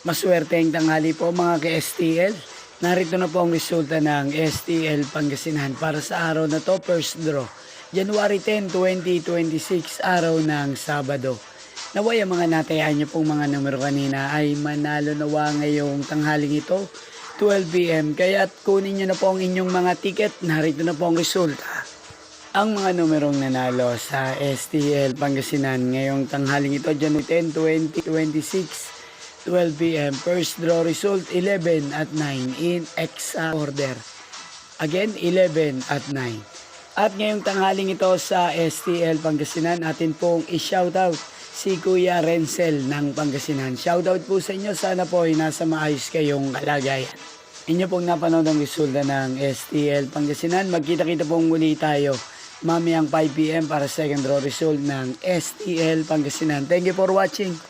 Maswerteng tanghali po mga ka-STL. Narito na po ang resulta ng STL Pangasinan para sa araw na to, first draw. January 10, 2026, araw ng Sabado. Naway ang mga natayaan niyo pong mga numero kanina ay manalo nawa ngayong tanghaling ito, 12 PM. Kaya kunin niyo na po ang inyong mga ticket. Narito na po ang resulta. Ang mga numerong nanalo sa STL Pangasinan ngayong tanghaling ito, January 10, 2026, 12 PM. First draw result 11 at 9 in exact order. Again, 11 at 9. At ngayong tanghaling ito sa STL Pangasinan, atin pong i-shoutout si Kuya Renzel ng Pangasinan. Shoutout po sa inyo. Sana po ay nasa maayos kayong kalagayan. Inyo pong napanood ang resulta ng STL Pangasinan. Magkita-kita pong muli tayo mamayang 5 PM para second draw result ng STL Pangasinan. Thank you for watching.